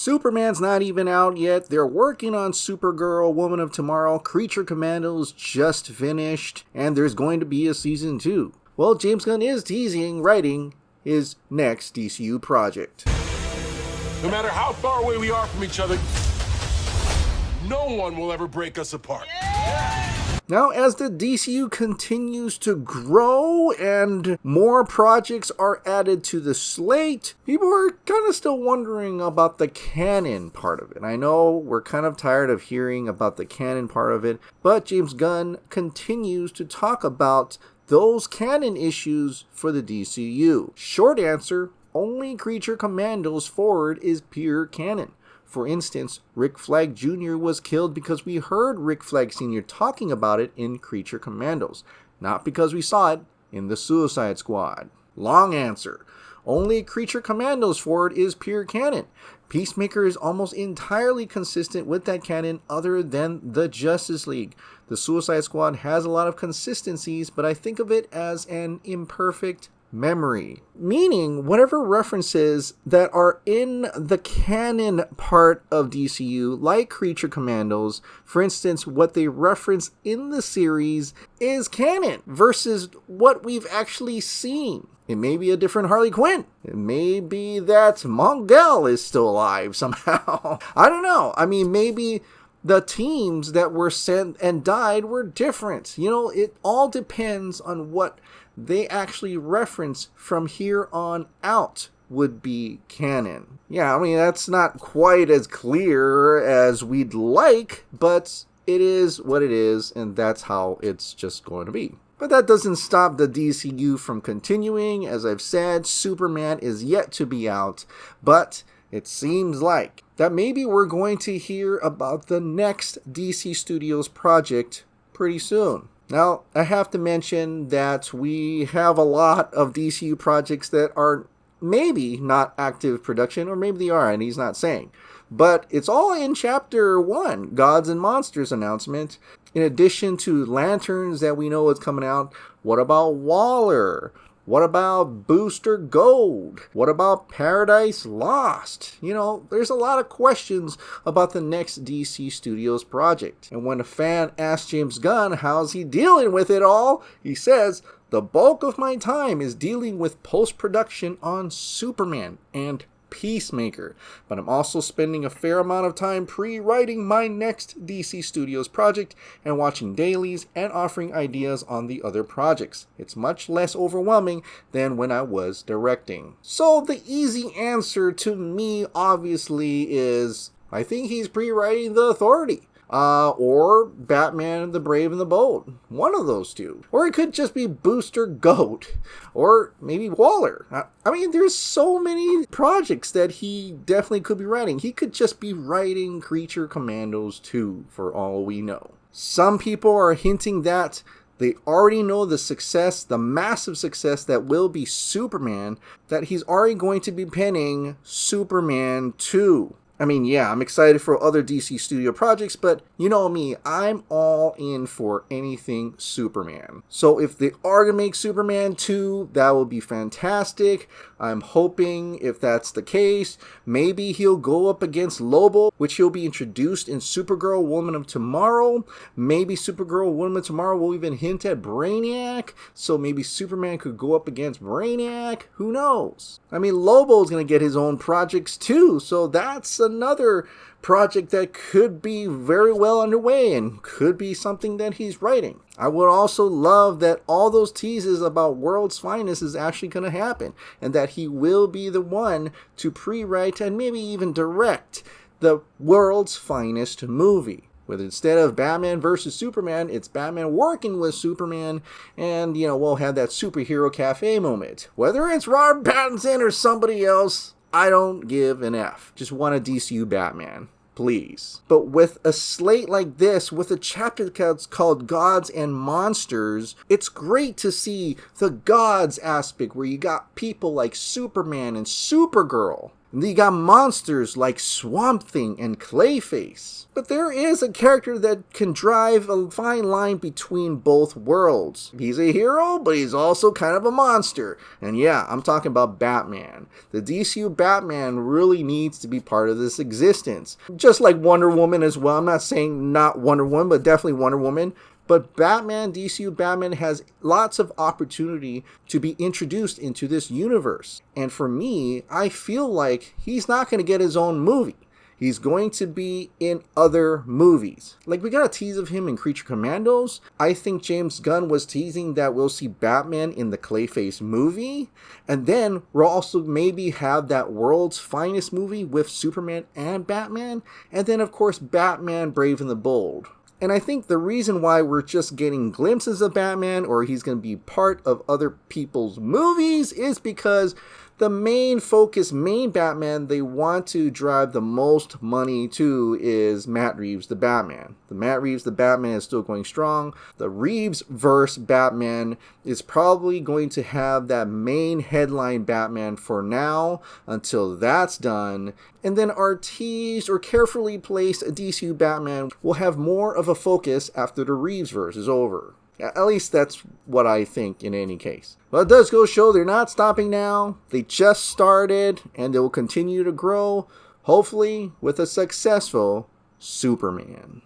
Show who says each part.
Speaker 1: Superman's not even out yet. They're working on Supergirl, Woman of Tomorrow. Creature Commandos just finished, and there's going to be a season 2. Well, James Gunn is teasing writing his next DCU project.
Speaker 2: No matter how far away we are from each other, no one will ever break us apart.
Speaker 1: Now, as the DCU continues to grow and more projects are added to the slate, people are kind of still wondering about the canon part of it. I know we're kind of tired of hearing about the canon part of it, but James Gunn continues to talk about those canon issues for the DCU. Short answer, only Creature Commandos forward is pure canon. For instance, Rick Flag Jr. was killed because we heard Rick Flag Sr. talking about it in Creature Commandos, not because we saw it in the Suicide Squad. Long answer, only Creature Commandos forward is pure canon. Peacemaker is almost entirely consistent with that canon other than the Justice League. The Suicide Squad has a lot of consistencies, but I think of it as an imperfect memory, meaning whatever references that are in the canon part of DCU, like Creature Commandos, for instance, what they reference in the series is canon versus what we've actually seen. It may be a different Harley Quinn. It may be that Mongel is still alive somehow. I don't know. I mean, maybe the teams that were sent and died were different. You know, it all depends on what they actually reference from here on out would be canon. Yeah, I mean, that's not quite as clear as we'd like, but it is what it is, and that's how it's just going to be. But that doesn't stop the DCU from continuing. As I've said, Superman is yet to be out, but it seems like that maybe we're going to hear about the next DC Studios project pretty soon. Now, I have to mention that we have a lot of DCU projects that are maybe not active production, or maybe they are, and he's not saying. But it's all in Chapter 1, Gods and Monsters announcement. In addition to Lanterns that we know is coming out, what about Waller? What about Booster Gold? What about Paradise Lost? You know, there's a lot of questions about the next DC Studios project. And when a fan asks James Gunn how's he dealing with it all, he says, the bulk of my time is dealing with post-production on Superman and Peacemaker, but I'm also spending a fair amount of time pre-writing my next DC Studios project and watching dailies and offering ideas on the other projects. It's much less overwhelming than when I was directing. So the easy answer to me obviously is I think he's pre-writing The Authority. Or Batman the Brave and the Bold. One of those two. Or it could just be Booster Goat. Or maybe Waller. I mean, there's so many projects that he definitely could be writing. He could just be writing Creature Commandos 2, for all we know. Some people are hinting that they already know the success, the massive success that will be Superman, that he's already going to be penning Superman 2. I mean, yeah, I'm excited for other DC Studio projects, but you know me, I'm all in for anything Superman. So if they are to make Superman 2, that will be fantastic. I'm hoping if that's the case, maybe he'll go up against Lobo, which he'll be introduced in Supergirl, Woman of Tomorrow. Maybe Supergirl, Woman of Tomorrow will even hint at Brainiac, so maybe Superman could go up against Brainiac. Who knows? I mean, Lobo's going to get his own projects too, so that's another project that could be very well underway and could be something that he's writing. I would also love that all those teases about World's Finest is actually going to happen, and that he will be the one to pre-write and maybe even direct the World's Finest movie. With instead of Batman versus Superman, it's Batman working with Superman, and, you know, we'll have that superhero cafe moment. Whether it's Robert Pattinson or somebody else, I don't give an F. Just want a DCU Batman, please. But with a slate like this, with a chapter that's called Gods and Monsters, it's great to see the gods aspect where you got people like Superman and Supergirl. And you got monsters like Swamp Thing and Clayface. But there is a character that can drive a fine line between both worlds. He's a hero, but he's also kind of a monster. And yeah, I'm talking about Batman. The DCU Batman really needs to be part of this existence. Just like Wonder Woman as well. I'm not saying not Wonder Woman, but definitely Wonder Woman. But Batman, DCU Batman has lots of opportunity to be introduced into this universe. And for me, I feel like he's not going to get his own movie. He's going to be in other movies. Like, we got a tease of him in Creature Commandos. I think James Gunn was teasing that we'll see Batman in the Clayface movie. And then we'll also maybe have that World's Finest movie with Superman and Batman. And then, of course, Batman Brave and the Bold. And I think the reason why we're just getting glimpses of Batman, or he's going to be part of other people's movies, is because the main Batman they want to drive the most money to is Matt Reeves' The Batman. The Matt Reeves' The Batman is still going strong. The Reeves-verse Batman is probably going to have that main headline Batman for now until that's done. And then our teased or carefully placed DCU Batman will have more of a focus after the Reeves-verse is over. At least that's what I think in any case. Well, it does go show they're not stopping now. They just started and they will continue to grow, hopefully with a successful Superman.